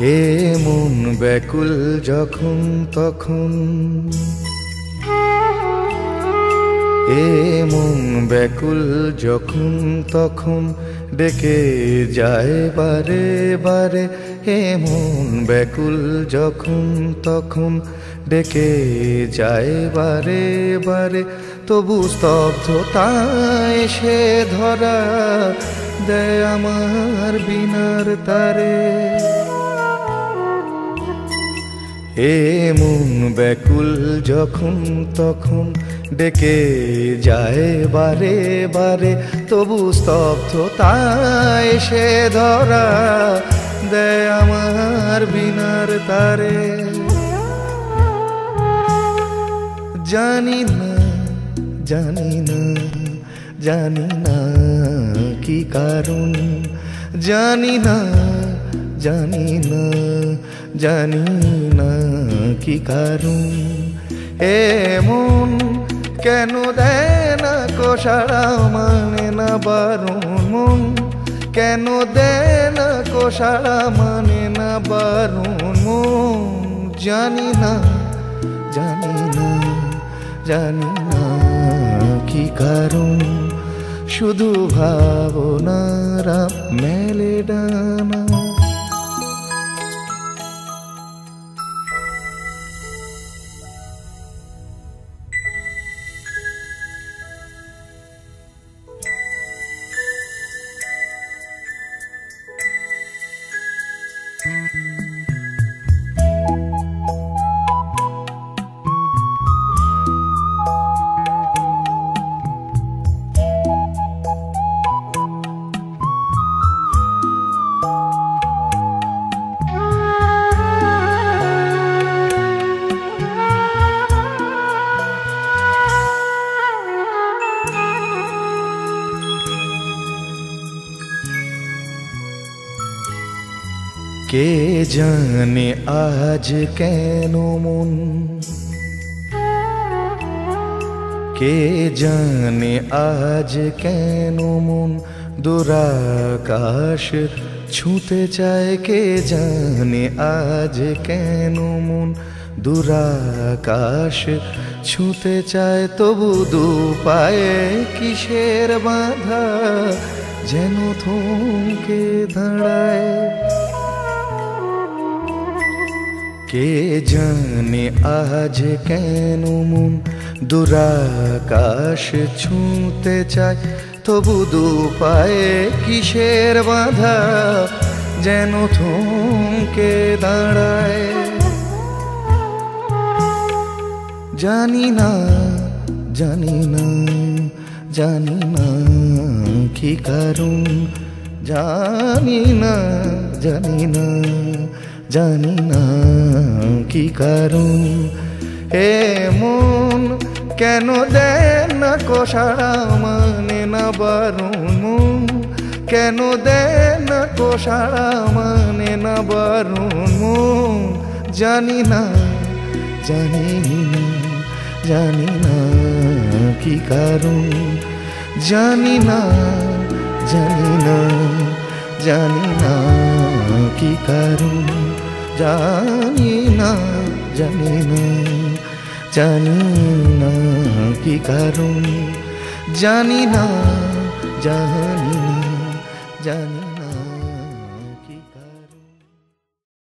এ মন ব্যাকুল যখন তখন, এ মন ব্যাকুল যখন তখন ডেকে যায় বারে বারে। এ মন ব্যাকুল যখন তখন ডেকে যায় বারে বারে। তবু স্তব্ধতায় এসে ধরা দেয় আমার বিনার তারে। এ মন ব্যাকুল যখন তখন ডেকে যায় বারে বারে। তবু স্তব্ধতায় এসে ধরা দেয় আমার বিনার তারে। জানি না জানি না জানি না কি কারণ, জানি না জানি না জানি না কি কারণ। এমন কেন দেয় না কোষাড়া মানে না বারণ। মন কেন দেয় না কোষাড়া মানে না বারণ। মন জানি না জানি না জানি না কি কারণ। শুধু ভাবনারা মেলে ডানা। কে জানে আজ কেন মন, কে জানে আজ কেন মন দুরাকাশ ছুঁতে চায়। কে জানে আজ কেন মন দুরাকাশ ছুঁতে চায়। তবু দু পায়ে কিসের বাঁধা যেন থমকে দাঁড়ায়। কে জানে আজ কেন মন দুরাকাশ ছুঁতে চায়। তবু দু পায়ে কিসের বাঁধা যেন থমকে দাঁড়ায়। জানি না জানি না জানি না কি কারণ, জানি না জানি না জানি না কি কারণ। এ মন কেন দেয় না কোষাড়া মানে না বারণ। মন কেন দেয় না কোষাড়া মানে না বারণ। মন জানি না জানি না জানি না কি কারণ। জানি না জানি না জানি না কি কারণ। জানি না জানি না জানি না কি কারণ। জানি না জানি না জানি না।